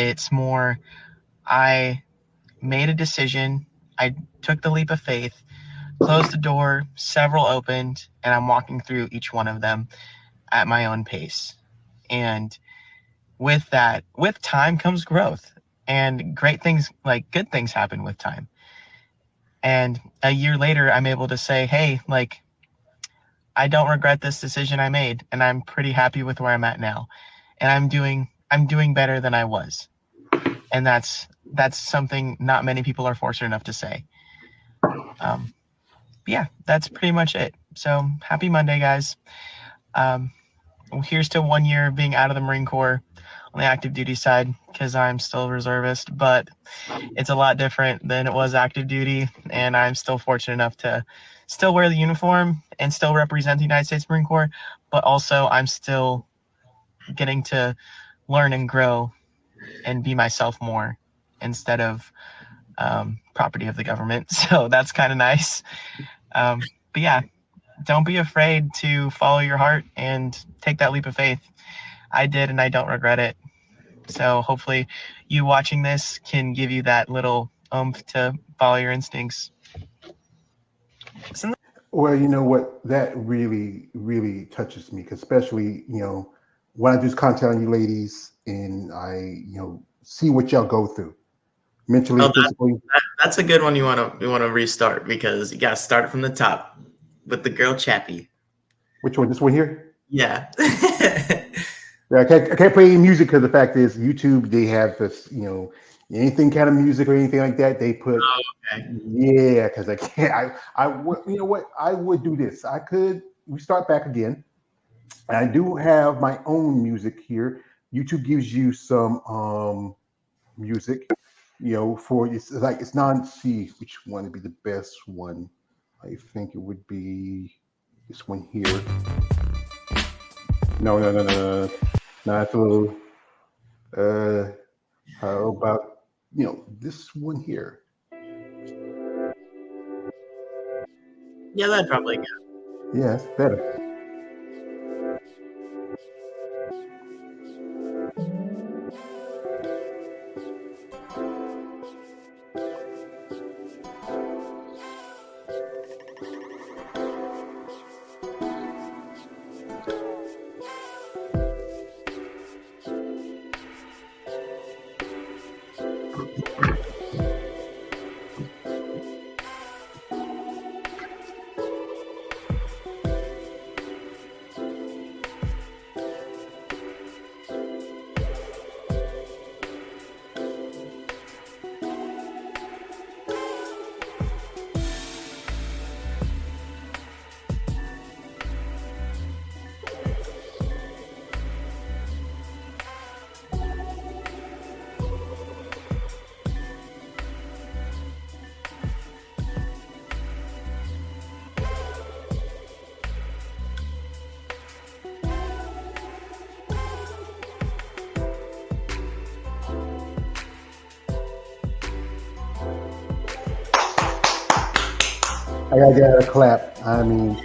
It's more, I made a decision. I took the leap of faith, closed the door, several opened, and I'm walking through each one of them at my own pace. And with that, with time comes growth, and great things, like good things, happen with time. And a year later, I'm able to say, hey, like, I don't regret this decision I made, and I'm pretty happy with where I'm at now. And I'm doing better than I was. And that's something not many people are fortunate enough to say. Yeah, that's pretty much it. So happy Monday, guys. Um, Here's to 1 year of being out of the Marine Corps on the active duty side, because I'm still a reservist, but it's a lot different than it was active duty, and I'm still fortunate enough to still wear the uniform and still represent the United States Marine Corps, but also I'm still getting to learn and grow and be myself more instead of property of the government. So that's kind of nice. But yeah, don't be afraid to follow your heart and take that leap of faith. I did, and I don't regret it. So hopefully you watching this can give you that little oomph to follow your instincts. Well, you know what? That really, really touches me, 'cause especially, when I do content on you ladies and I, see what y'all go through mentally Oh, and physically. that's a good one. You want to restart because you got to start from the top with the girl Chappie. Which one? This one here? Yeah. Yeah, I can't play any music because the fact is, YouTube, they have this, anything kind of music or anything like that, they put, Oh, okay. yeah, because I can't, I would, you know what? I would do this. We start back again. I do have my own music here. YouTube gives you some music, for it's like it's not see which one would be the best one. I think it would be this one here. No, no, no, no, no, not a little. Uh, how about this one here? Yeah, that'd probably go. Yeah, it's better. I gotta get a clap. I mean,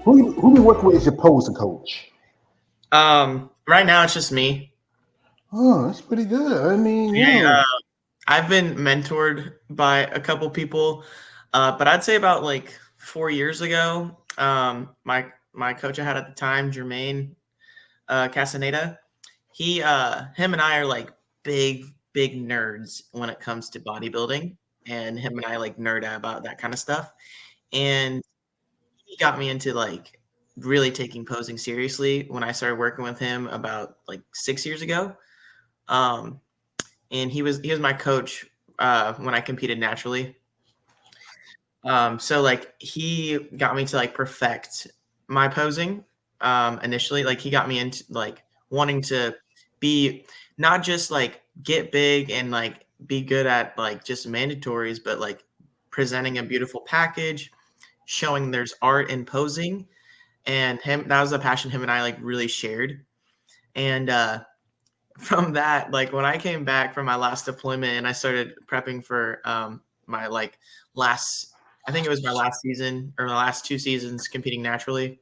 who you working with as your posing coach? Right now it's just me. Oh, that's pretty good. I mean, Yeah, I've been mentored by a couple people, but I'd say about like 4 years ago, my coach I had at the time, Jermaine Casaneda, him and I are like big nerds when it comes to bodybuilding, and him and I like nerd out about that kind of stuff. And he got me into like really taking posing seriously when I started working with him about like 6 years ago. Um, and he was my coach when I competed naturally. So like he got me to like perfect my posing initially. Like he got me into like wanting to be not just like get big and like be good at like just mandatories, but like presenting a beautiful package, showing there's art in posing. And him that was a passion him and I like really shared. And from that, like when I came back from my last deployment and I started prepping for my like last, I think it was my last season or the last 2 seasons competing naturally.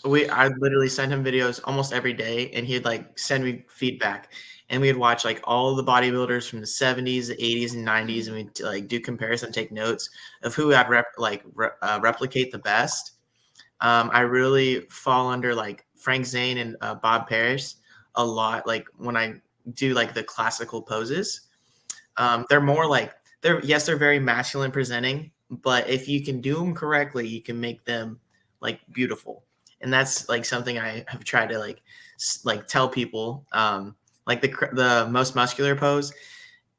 I literally send him videos almost every day, and he'd like send me feedback, and we'd watch like all the bodybuilders from the 70s, the 80s, and 90s, and we'd like do comparison, take notes of who I'd replicate the best. I really fall under like Frank Zane and Bob Parrish a lot. Like when I do like the classical poses, they're more like they're very masculine presenting, but if you can do them correctly, you can make them like beautiful. And that's like something I have tried to like tell people. Like the most muscular pose.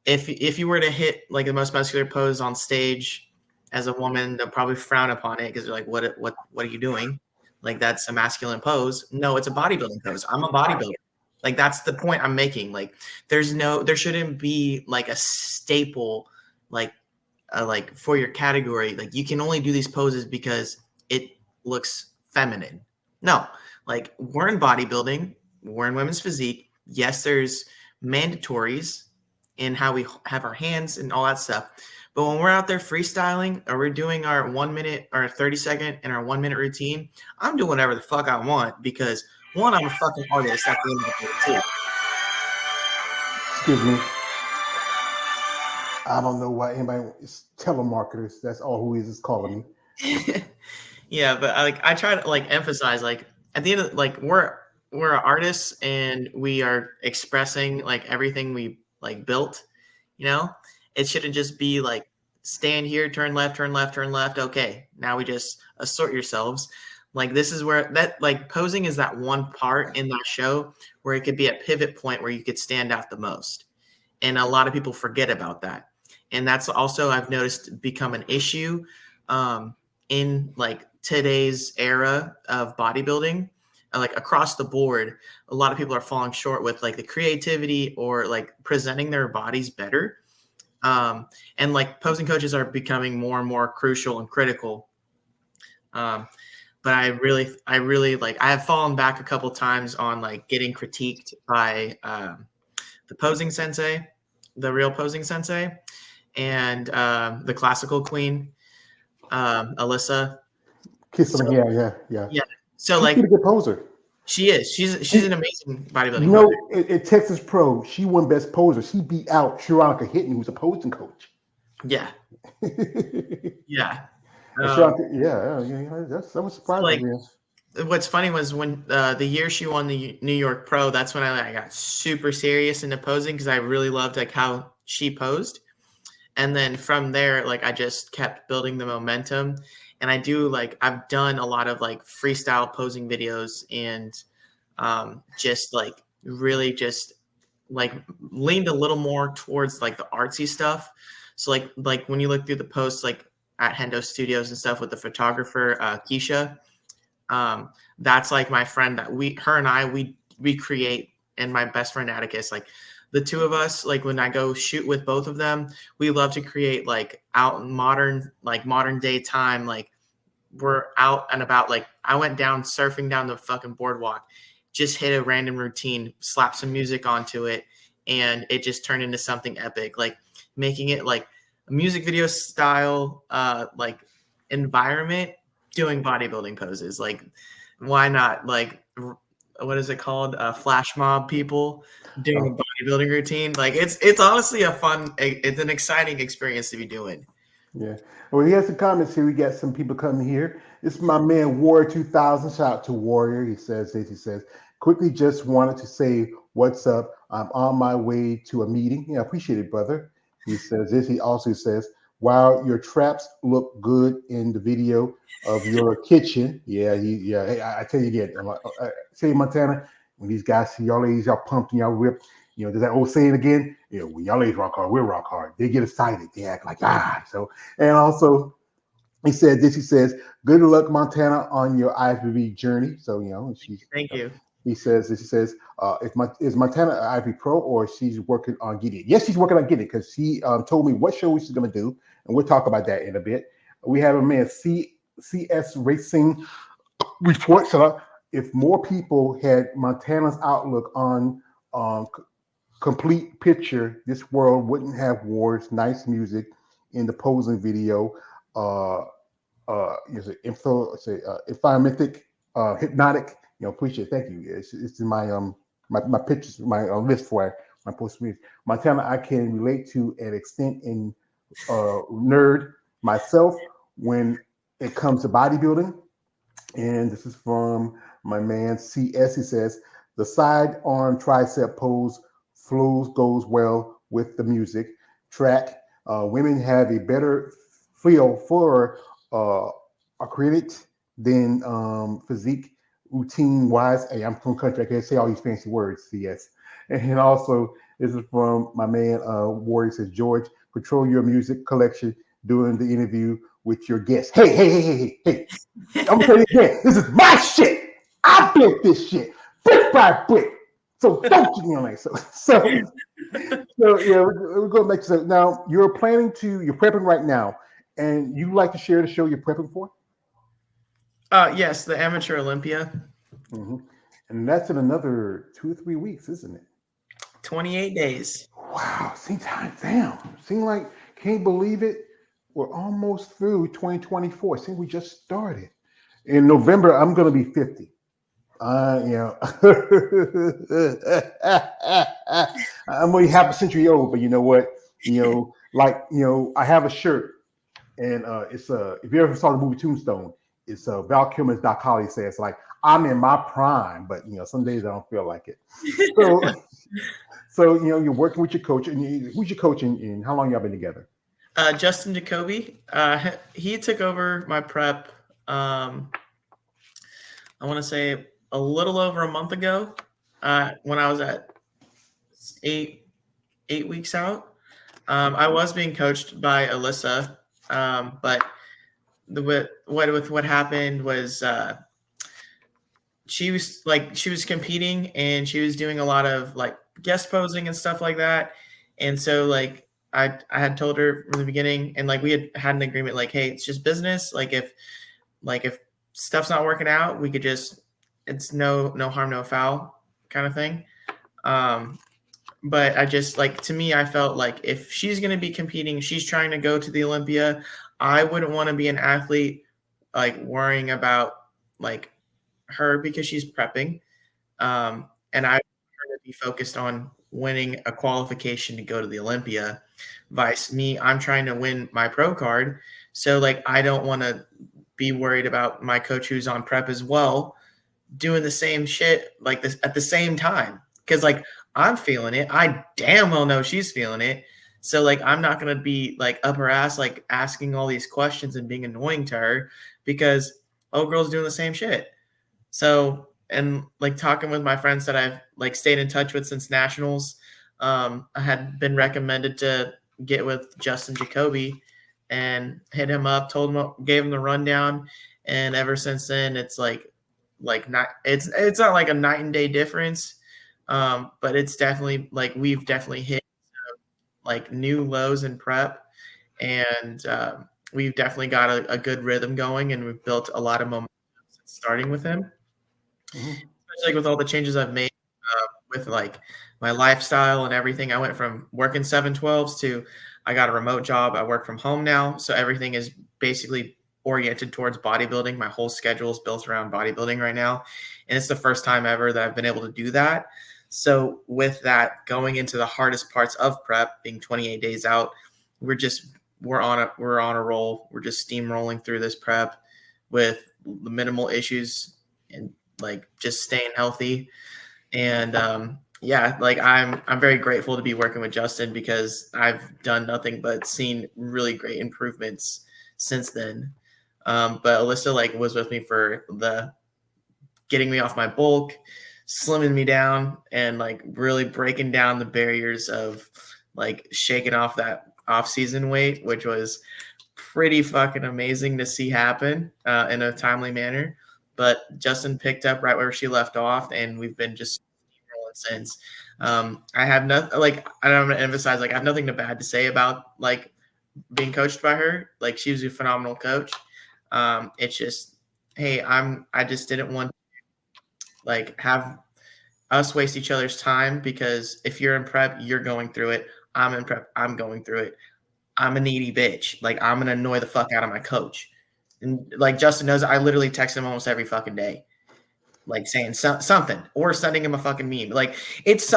If you were to hit like the most muscular pose on stage as a woman, they'll probably frown upon it because they're like, what are you doing? Like that's a masculine pose. No, it's a bodybuilding pose. I'm a bodybuilder. Like that's the point I'm making. Like there shouldn't be like a staple like like for your category. Like you can only do these poses because it looks feminine. No, like we're in bodybuilding, we're in women's physique. Yes, there's mandatories in how we have our hands and all that stuff. But when we're out there freestyling or we're doing our 1 minute or 30-second and our 1 minute routine, I'm doing whatever the fuck I want because one, I'm a fucking artist at the end of the day too. Excuse me. I don't know why anybody is telemarketers. That's all who is calling me. Yeah, but I try to like emphasize like at the end of like we're artists and we are expressing like everything we like built, you know? It shouldn't just be like stand here, turn left, turn left, turn left. Okay, now we just assort yourselves. Like this is where that like posing is that one part in that show where it could be a pivot point where you could stand out the most. And a lot of people forget about that. And that's also I've noticed become an issue in like today's era of bodybuilding, like across the board. A lot of people are falling short with like the creativity or like presenting their bodies better. And like posing coaches are becoming more and more crucial and critical. But I really like I have fallen back a couple times on like getting critiqued by the posing sensei, the real posing sensei, and the classical queen, Alyssa. Kiss So them. Yeah. yeah, so She's a like pretty good poser. she is. She's an amazing You bodybuilding poser. know, at Texas Pro, she won Best Poser. She beat out Sharonica Hinton, who's a posing coach. Yeah, And yeah. Sharonica, yeah, that was So like surprising. Yeah. what's funny was when the year she won the New York Pro, that's when I got super serious into posing because I really loved like how she posed. And then from there, like I just kept building the momentum. And I do like I've done a lot of like freestyle posing videos and just like really just like leaned a little more towards like the artsy stuff. So like when you look through the posts like at Hendo Studios and stuff with the photographer Keisha, that's like my friend that her and I we create, and my best friend Atticus, like the two of us, like when I go shoot with both of them, we love to create like out in modern day time, like we're out and about. Like I went down surfing down the fucking boardwalk, just hit a random routine, slap some music onto it, and it just turned into something epic, like making it like a music video style like environment, doing bodybuilding poses. Like why not like what is it called, flash mob people doing Oh, a bodybuilding routine. Like it's honestly it's an exciting experience to be doing. yeah. Well, he has some comments here. We got some people coming here. This is my man Warrior 2000. Shout out to Warrior. He says this. He says, quickly just wanted to say what's up. I'm on my way to a meeting. Yeah, I appreciate it, brother. He says this. He also says, wow, your traps look good in the video of your kitchen. Yeah, Hey, I tell you again, say Montana, when these guys see y'all ladies, y'all pumped and y'all ripped, there's that old saying again, when y'all ladies rock hard, we're rock hard. They get excited. They act like, So, and also, he said this. He says, "Good luck, Montana, on your IFBB journey." So she's. Thank you. He says this. He says, "Is Montana an IFBB pro or she's working on getting it?" Yes, she's working on getting it because she told me what show she's going to do, and we'll talk about that in a bit. We have a man CS Racing report. So if more people had Montana's outlook on complete picture, this world wouldn't have wars, nice music in the posing video, environmental Hypnotic. Appreciate it. Thank you. It's in my pictures, my list for my post music. Montana, I can relate to an extent in nerd myself when it comes to bodybuilding. And this is from my man CS. He says the side arm tricep pose flows goes well with the music track. Women have a better feel for accredit than physique routine wise. Hey, I'm from country. I can't say all these fancy words. CS. And also, this is from my man Warrior says George. Control your music collection during the interview with your guests. Hey. I'm gonna say it again. This is my shit. I built this shit brick by brick. So don't get me on that. So yeah, we're going back to now. You're prepping right now, and you like to share the show you're prepping for. Yes, the Amateur Olympia. Mm-hmm. And that's in another 2 or 3 weeks, isn't it? 28 days. Wow, see time down. Seem like can't believe it. We're almost through 2024. See, we just started. In November, I'm going to be 50. I'm only half a century old, but you know what? I have a shirt, and it's if you ever saw the movie Tombstone, it's Val Kilmer's Doc Holly says like I'm in my prime, but some days I don't feel like it. So you're working with your coach, and who's your coach, and how long y'all been together? Justin Jacoby. He took over my prep. I want to say a little over a month ago, when I was at eight weeks out. I was being coached by Alyssa, but what happened was she was competing and she was doing a lot of like guest posing and stuff like that, and so like I had told her from the beginning, and like we had an agreement like, hey, it's just business. Like if stuff's not working out, we could just, it's no harm, no foul kind of thing. But I just to me, I felt like if she's going to be competing, she's trying to go to the Olympia, I wouldn't want to be an athlete like worrying about like her because she's prepping. And I want her to be focused on winning a qualification to go to the Olympia. Vice me, I'm trying to win my pro card. So like, I don't want to be worried about my coach who's on prep as well doing the same shit like this at the same time. Cause like I'm feeling it. I damn well know she's feeling it. So like I'm not gonna be like up her ass, like asking all these questions and being annoying to her because girl's doing the same shit. So and like talking with my friends that I've like stayed in touch with since nationals, I had been recommended to get with Justin Jacoby and hit him up, gave him the rundown, and ever since then it's not it's not like a night and day difference, but it's definitely like we've definitely hit like new lows in prep, and we've definitely got a good rhythm going, and we've built a lot of momentum since starting with him. Mm-hmm. Especially like with all the changes I've made with like my lifestyle and everything. I went from working 7/12s to I got a remote job. I work from home now, so everything is basically oriented towards bodybuilding. My whole schedule is built around bodybuilding right now, and it's the first time ever that I've been able to do that. So with that, going into the hardest parts of prep, being 28 days out, we're on a roll. We're just steamrolling through this prep with the minimal issues and like just staying healthy. And yeah, like I'm very grateful to be working with Justin because I've done nothing but seen really great improvements since then. But Alyssa like was with me for the getting me off my bulk, slimming me down, and like really breaking down the barriers of like shaking off that off-season weight, which was pretty fucking amazing to see happen in a timely manner. But Justin picked up right where she left off, and we've been just rolling since. I have nothing like I don't want to emphasize like I have nothing bad to say about like being coached by her. Like she was a phenomenal coach. It's just, hey, I just didn't want to like have us waste each other's time because if you're in prep, you're going through it. I'm in prep, I'm going through it. I'm a needy bitch. Like I'm gonna annoy the fuck out of my coach. And like Justin knows, I literally text him almost every fucking day. like saying something or sending him a fucking meme. Like it's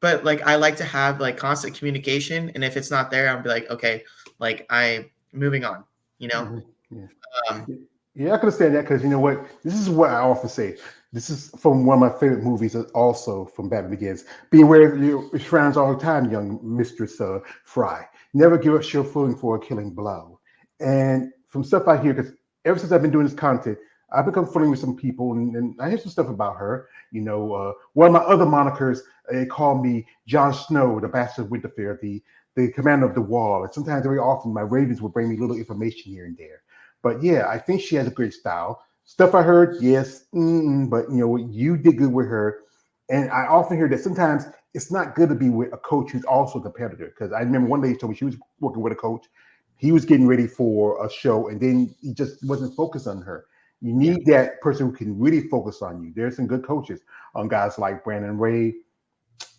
but like I like to have like constant communication, and if it's not there, I'll be like, okay, like I moving on, you know. Yeah. Um, Yeah, I can understand that because you know what? This is what I often say. This is from one of my favorite movies, also from Batman Begins. Be aware of your surrounds all the time, young Mistress Fry. Never give up your feeling for a killing blow. And from stuff I hear, because ever since I've been doing this content, I've become friendly with some people, and I hear some stuff about her. One of my other monikers, they call me Jon Snow, the Bastard of Winterfell, the commander of the wall. And sometimes, very often, my ravens will bring me little information here and there. But yeah, I think she has a great style. Stuff I heard, yes, but you did good with her. And I often hear that sometimes it's not good to be with a coach who's also a competitor. Because I remember one lady told me she was working with a coach. He was getting ready for a show, and then he just wasn't focused on her. You need that person who can really focus on you. There's some good coaches, guys like Brandon Ray,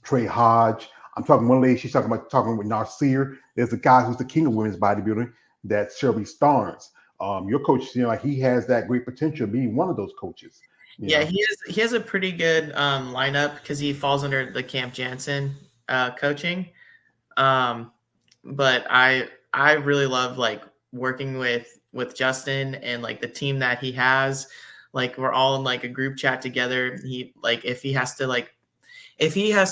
Trey Hodge. I'm talking one lady, she's talking with Narcere. There's a guy who's the king of women's bodybuilding, that's Shelby Starnes. Your coach, like he has that great potential of being one of those coaches. Yeah, he has a pretty good lineup because he falls under the Camp Jansen coaching. But I really love like working with Justin and like the team that he has. Like we're all in like a group chat together. He like if he has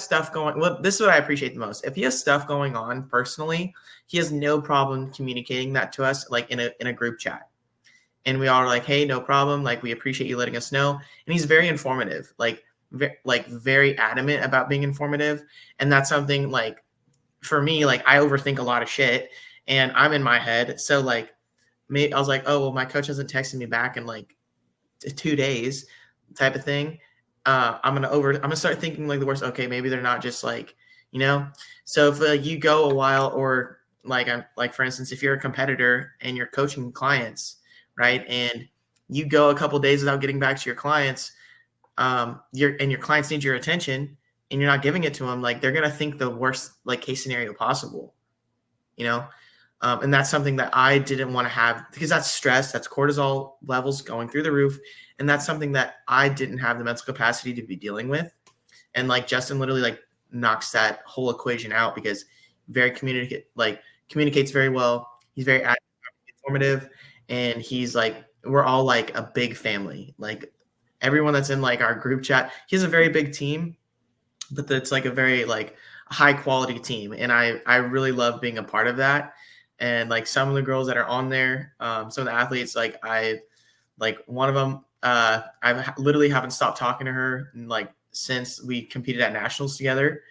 stuff going, well, this is what I appreciate the most. If he has stuff going on personally, he has no problem communicating that to us like in a group chat. And we all are like, hey, no problem. Like, we appreciate you letting us know. And he's very informative, like very adamant about being informative. And that's something like for me, like I overthink a lot of shit and I'm in my head. So like I was like, oh, well, my coach hasn't texted me back in like 2 days type of thing. I'm gonna start thinking like the worst. Okay, maybe they're not just like, so if you go a while or like for instance, if you're a competitor and you're coaching clients, right, and you go a couple days without getting back to your clients, your clients need your attention and you're not giving it to them, like they're gonna think the worst like case scenario possible, and that's something that I didn't want to have because that's stress, that's cortisol levels going through the roof, and that's something that I didn't have the mental capacity to be dealing with. And like Justin literally like knocks that whole equation out because communicates very well. He's very informative, and he's like we're all like a big family. Like everyone that's in like our group chat, he has a very big team, but that's like a very like high quality team, and I really love being a part of that. And like some of the girls that are on there, some of the athletes, like one of them, I literally haven't stopped talking to her like since we competed at nationals together.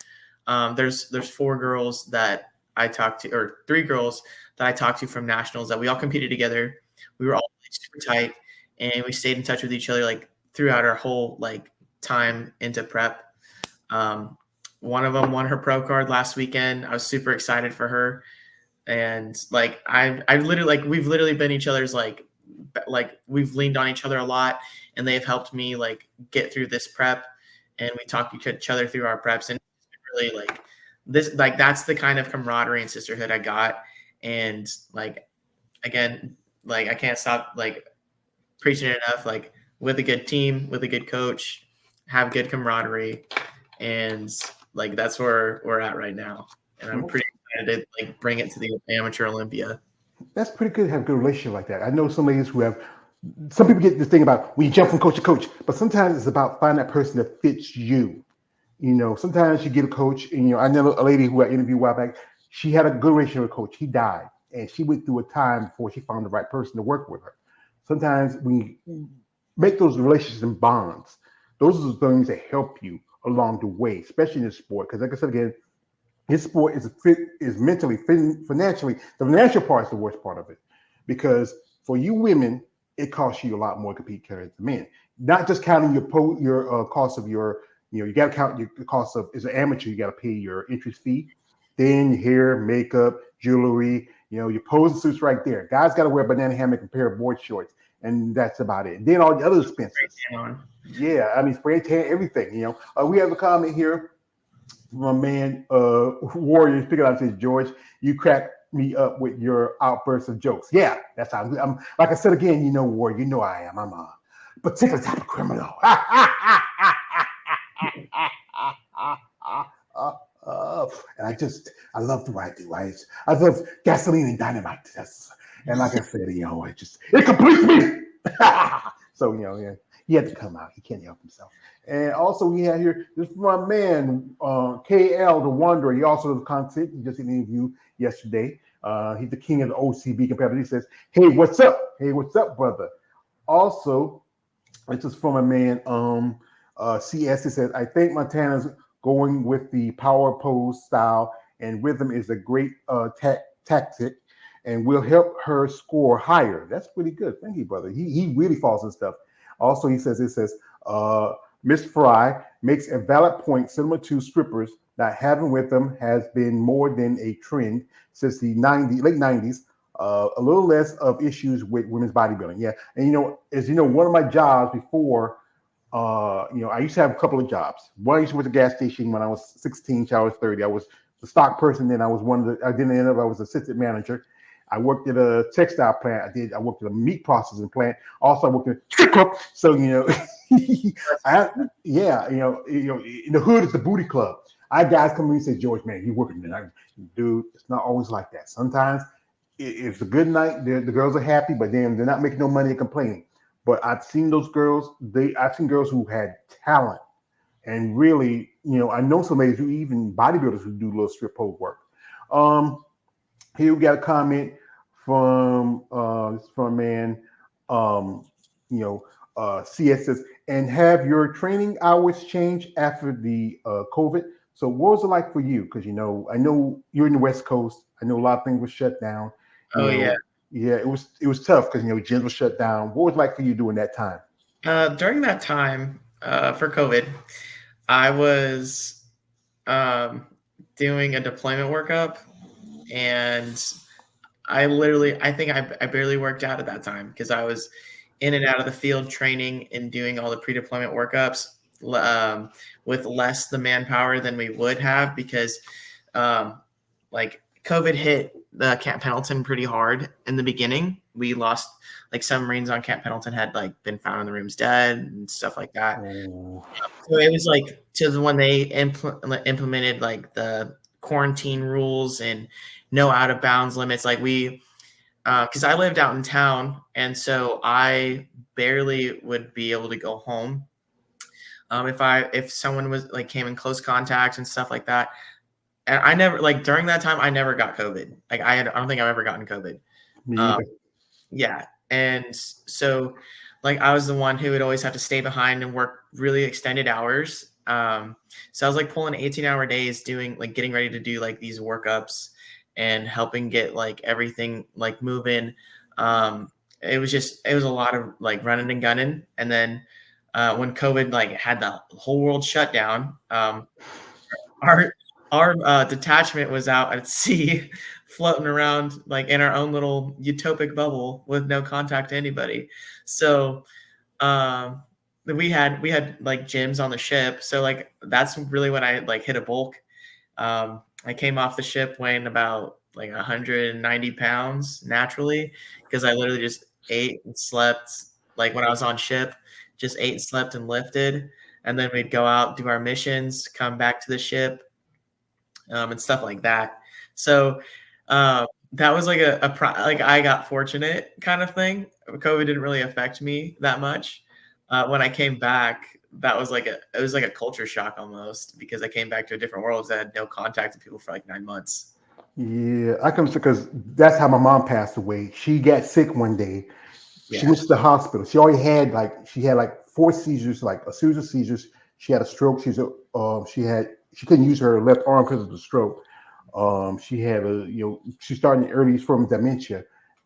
There's 4 girls that I talked to, or 3 girls that I talked to from nationals that we all competed together. We were all like, super tight, and we stayed in touch with each other like throughout our whole like time into prep. One of them won her pro card last weekend. I was super excited for her. And like I literally like we've literally been each other's like we've leaned on each other a lot, and they've helped me like get through this prep, and we talk to each other through our preps, and really like this like that's the kind of camaraderie and sisterhood I got. And like again, like I can't stop like preaching it enough, like with a good team, with a good coach, have good camaraderie, and like that's where we're at right now. And I'm pretty excited to like bring it to the amateur Olympia. That's pretty good to have a good relationship like that. I know some ladies who have. Some people get this thing about when you jump from coach to coach, but sometimes it's about finding that person that fits you. Sometimes you get a coach, and I know a lady who I interviewed a while back. She had a good relationship with a coach. He died, and she went through a time before she found the right person to work with her. Sometimes when you make those relationships and bonds, those are the things that help you along the way, especially in this sport. Because, like I said again, this sport is mentally, financially. The financial part is the worst part of it, because for you women, it costs you a lot more to compete compared to men. Not just counting your cost of your, you got to count your cost of as an amateur. You got to pay your entry fee, then your hair, makeup, jewelry. Your posing suits right there. Guys got to wear a banana hammock and a pair of board shorts, and that's about it. And then all the other expenses. Yeah, I mean spray tan, everything. We have a comment here. My man, Warrior, speaking out says, George, you crack me up with your outbursts of jokes. Yeah, that's how I'm. Like I said again, Warrior, I am. I'm particular type of criminal. And I love what I do. I love gasoline and dynamite. And like I said, it completes me. So, yeah, he had to come out. He can't help himself. And also, we have here this is my man, KL the Wanderer. He also does content. He just did an interview yesterday. He's the king of the OCB competitor. He says, "Hey, what's up? Hey, what's up, brother?" Also, this is from a man, CS. It says, "I think Montana's going with the power pose style and rhythm is a great tactic and will help her score higher." That's pretty good. Thank you, brother. He really falls in stuff. Also, it says, Miss Frey makes a valid point similar to strippers that having with them has been more than a trend since the late 90s. A little less of issues with women's bodybuilding. Yeah. And, one of my jobs before, I used to have a couple of jobs. One, I used to work at a gas station when I was 16 till I was 30. I was the stock person. Then I was I didn't end up, I was assistant manager. I worked at a textile plant. I worked at a meat processing plant. Also, I worked at a strip club. So, in the hood is the booty club. I had guys come in and say, "George, man, you working tonight?" Dude, it's not always like that. Sometimes it's a good night. The girls are happy, but then they're not making no money and complaining. But I've seen those girls. I've seen girls who had talent, and really, I know some ladies who even bodybuilders who do little strip pole work. Here we got a comment from a man. CS says, "And have your training hours changed after the COVID? So what was it like for you? Because I know you're in the West Coast. I know a lot of things were shut down. Yeah. Yeah, it was tough because gyms were shut down. What was it like for you during that time?" During that time for COVID, I was doing a deployment workup, and I think I barely worked out at that time because I was in and out of the field training and doing all the pre-deployment workups with less the manpower than we would have because like COVID hit Camp Pendleton pretty hard in the beginning. We lost some Marines on Camp Pendleton had been found in the rooms dead and stuff like that. Oh. So it was to when they implemented the quarantine rules and no out of bounds limits. Because I lived out in town, and so I barely would be able to go home if someone was came in close contact and stuff like that. And I never during that time I never got COVID. I don't think I've ever gotten COVID. Me either. Yeah, and so I was the one who would always have to stay behind and work really extended hours. So I was pulling 18-hour days doing getting ready to do these workups and helping get everything moving. It was a lot of running and gunning. And then when COVID had the whole world shut down, our detachment was out at sea floating around in our own little utopic bubble with no contact to anybody. So we had gyms on the ship. So that's really when I hit a bulk. I came off the ship weighing about 190 pounds naturally because I literally just ate and slept. When I was on ship, just ate and slept and lifted. And then we'd go out, do our missions, come back to the ship, and stuff like that. So that was I got fortunate kind of thing. COVID didn't really affect me that much. When I came back, that was it was a culture shock almost because I came back to a different world because I had no contact with people for 9 months. Yeah, I come because that's how my mom passed away. She got sick one day. She went to the hospital. She already had she had 4 seizures, a series of seizures. She had a stroke. She couldn't use her left arm because of the stroke. She had she started in early form of dementia,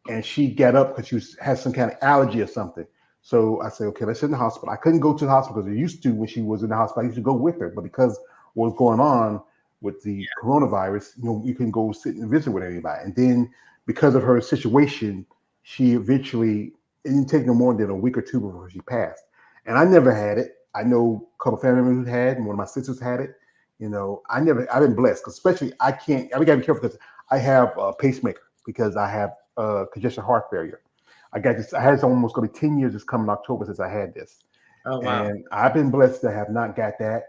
and she got up because she had some kind of allergy or something. So I said, okay, let's sit in the hospital. I couldn't go to the hospital because I used to when she was in the hospital. I used to go with her, but because what was going on with the coronavirus, you couldn't go sit and visit with anybody. And then because of her situation, she eventually it didn't take no more than a week or two before she passed. And I never had it. I know a couple of family members who had, and one of my sisters had it. I've been blessed, especially I gotta be careful because I have a pacemaker because I have congestive heart failure. I got this. I had this almost going to be 10 years this coming October since I had this. Oh wow. And I've been blessed to have not got that.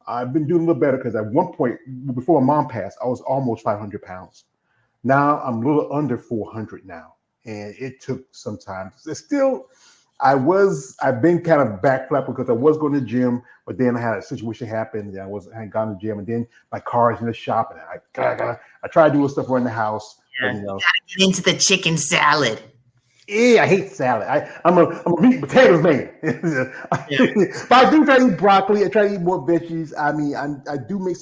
I've been doing a little better because at one point before my mom passed, I was almost 500 pounds. Now I'm a little under 400 now, and it took some time. It's still, I've been kind of backflapping because I was going to the gym, but then I had a situation happen. And I hadn't gone to the gym, and then my car is in the shop, and I try to do stuff around the house. Yeah. But, You gotta get into the chicken salad. Yeah, I hate salad. I'm a meat and potatoes man. Yeah. But I do try to eat broccoli. I try to eat more veggies. I mean, I do make some